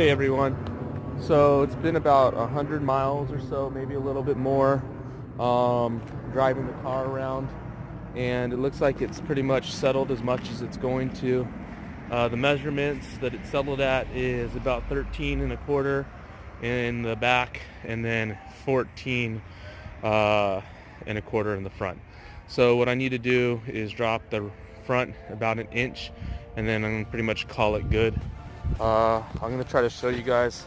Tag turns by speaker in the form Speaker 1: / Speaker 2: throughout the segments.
Speaker 1: Hey everyone. So it's been about 100 miles or so, maybe a little bit more, driving the car around, and it looks like it's pretty much settled as much as it's going to. The measurements that it's settled at is about 13 and a quarter in the back, and then 14 and a quarter in the front. So what I need to do is drop the front about an inch, and then I'm gonna pretty much call it good. I'm gonna try to show you guys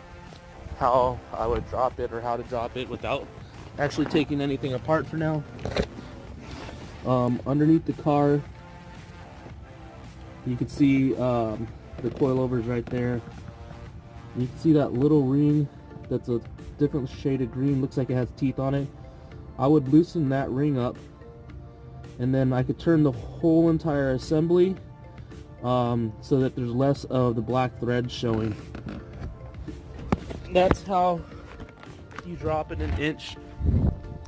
Speaker 1: how I would drop it, or how to drop it without actually taking anything apart for now. Underneath the car, you can see the coilovers right there. You can see that little ring that's a different shade of green, looks like it has teeth on it. I would loosen that ring up, and then I could turn the whole entire assembly so that there's less of the black thread showing. That's how you drop it an inch.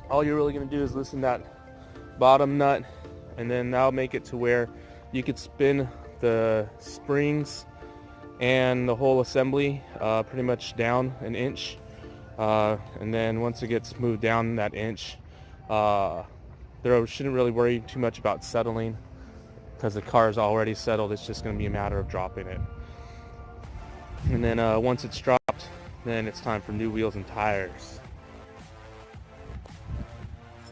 Speaker 1: All you're really going to do is loosen that bottom nut, and then that'll make it to where you could spin the springs and the whole assembly pretty much down an inch, and then once it gets moved down that inch, there shouldn't really worry too much about settling, because the car is already settled. It's just going to be a matter of dropping it, and then once it's dropped, then it's time for new wheels and tires.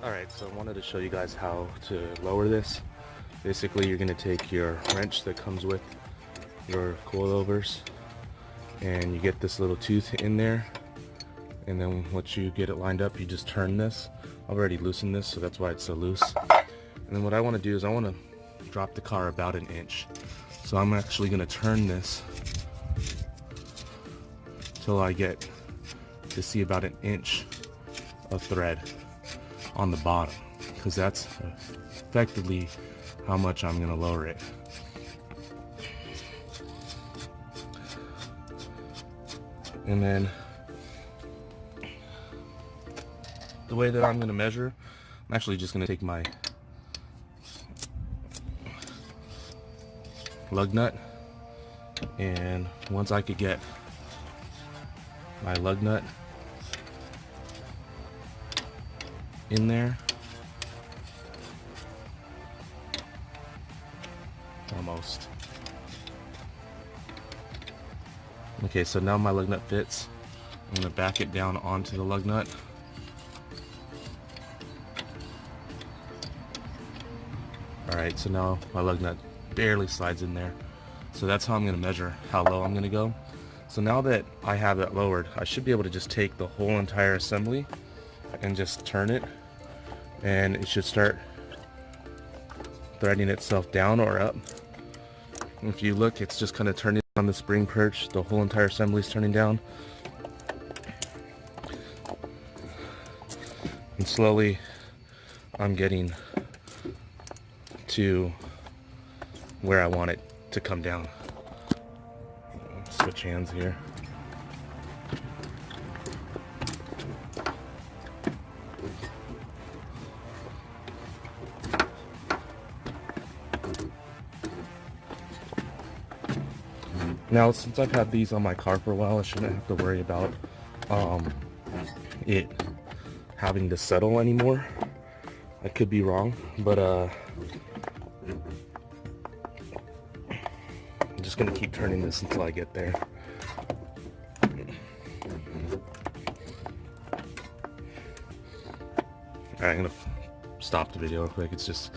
Speaker 1: Alright, so I wanted to show you guys how to lower this. Basically, you're going to take your wrench that comes with your coilovers, and you get this little tooth in there, and then once you get it lined up, you just turn this. I've already loosened this, so that's why it's so loose. And then what I want to do is I want to drop the car about an inch. So I'm actually going to turn this till I get to see about an inch of thread on the bottom, because that's effectively how much I'm going to lower it. And then the way that I'm going to measure, I'm actually just going to take my lug nut, and once I could get my lug nut in there, almost. Okay, so now my lug nut fits. I'm going to back it down onto the lug nut. Alright, so now my lug nut barely slides in there. So that's how I'm going to measure how low I'm going to go. So now that I have that lowered, I should be able to just take the whole entire assembly and just turn it, and it should start threading itself down or up. If you look, it's just kind of turning on the spring perch. The whole entire assembly is turning down, and slowly I'm getting to where I want it to come down. Switch hands here. Now, since I've had these on my car for a while, I shouldn't have to worry about it having to settle anymore. I could be wrong, but I'm just gonna keep turning this until I get there. Alright, I'm gonna stop the video real quick. It's just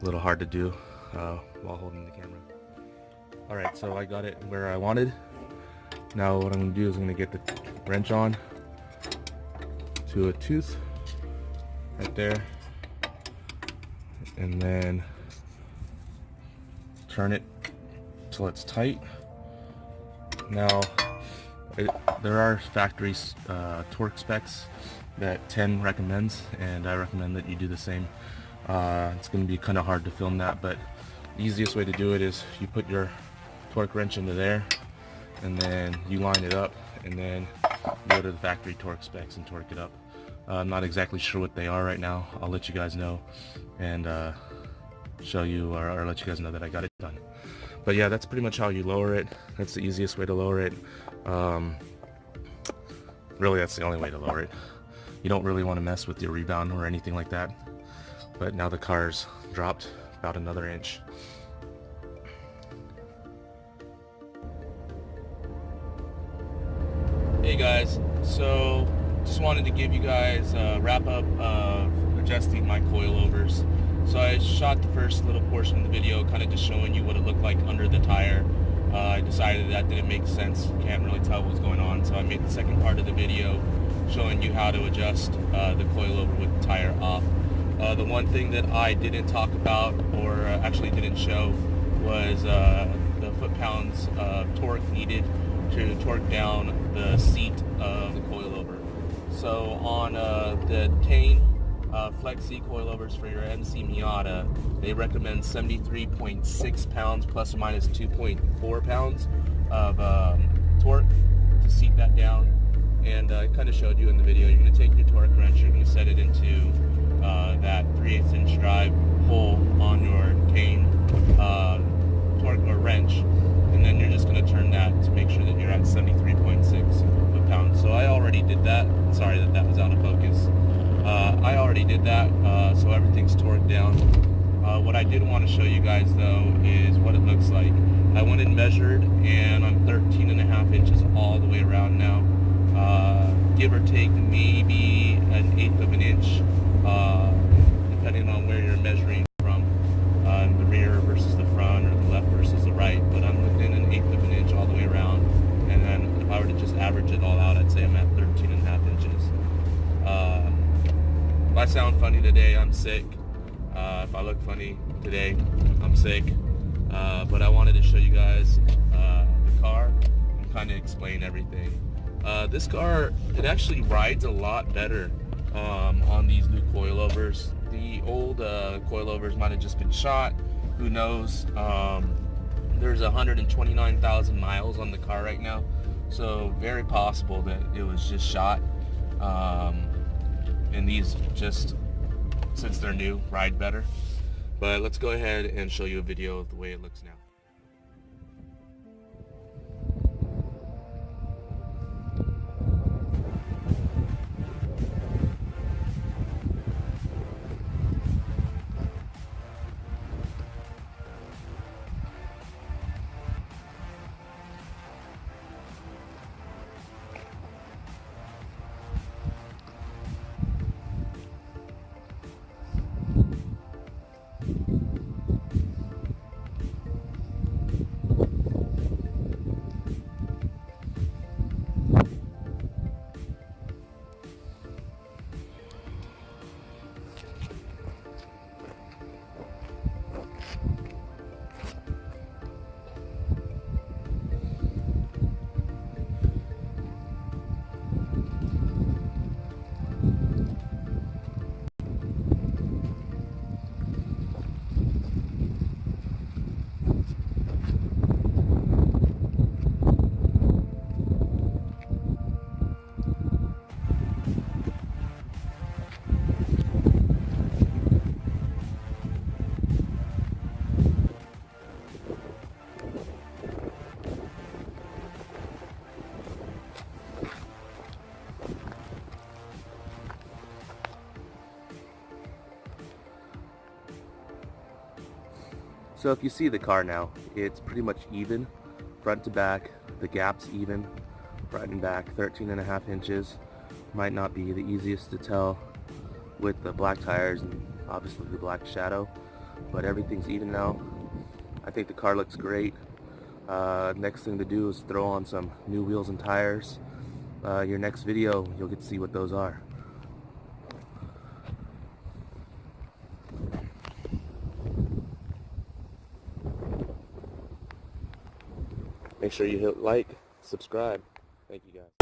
Speaker 1: a little hard to do while holding the camera. Alright, so I got it where I wanted. Now what I'm going to do is I'm going to get the wrench on to a tooth right there, and then turn it till it's tight. Now there are factory torque specs that tein recommends, and I recommend that you do the same. It's going to be kind of hard to film that, but the easiest way to do it is you put your torque wrench into there, and then you line it up, and then go to the factory torque specs and torque it up. I'm not exactly sure what they are right now. I'll let you guys know and show you, or let you guys know that I got it done. But yeah, that's pretty much how you lower it. That's the easiest way to lower it.
Speaker 2: Really, that's the only way to lower it. You don't really want to mess with your rebound or anything like that. But now the car's dropped about another inch.
Speaker 1: Hey guys, so just wanted to give you guys a wrap up of adjusting my coilovers. So I shot the first little portion of the video kind of just showing you what it looked like under the tire. I decided that didn't make sense, can't really tell what was going on, so I made the second part of the video showing you how to adjust the coilover with the tire off. The one thing that I didn't talk about, or actually didn't show, was the foot-pounds of torque needed to torque down the seat of the coilover. So on the tein Flexi coilovers for your MC Miata, they recommend 73.6 pounds plus or minus 2.4 pounds of torque to seat that down. And I kind of showed you in the video, you're going to take your torque wrench, you're going to set it into that 3/8 inch drive hole on your tein torque or wrench, and then you're just going to turn that to make sure that you're at 73.6 foot-pounds. So I already did that. Sorry that was out of focus. I already did that, so everything's torqued down. What I did want to show you guys though is what it looks like. I went and measured, and I'm 13.5 inches all the way around now. Give or take maybe an 1/8 of an inch, depending on where you're measuring from, the rear versus the front, or the left versus the right, but I'm within an 1/8 of an inch all the way around. And then if I were to just average it all out, I'd say I'm at 13.5 inches. If I sound funny today, I'm sick. If I look funny today, I'm sick. But I wanted to show you guys the car and kind of explain everything. This car, it actually rides a lot better on these new coilovers. The old coilovers might have just been shot. Who knows? There's 129,000 miles on the car right now, so very possible that it was just shot. And these, just since they're new, ride better. But let's go ahead and show you a video of the way it looks now. So if you see the car now, it's pretty much even, front to back. The gap's even, front and back, 13.5 inches. Might not be the easiest to tell with the black tires and obviously the black shadow, but everything's even now. I think the car looks great. Next thing to do is throw on some new wheels and tires. Your next video, you'll get to see what those are. Make sure you hit like, subscribe. Thank you guys.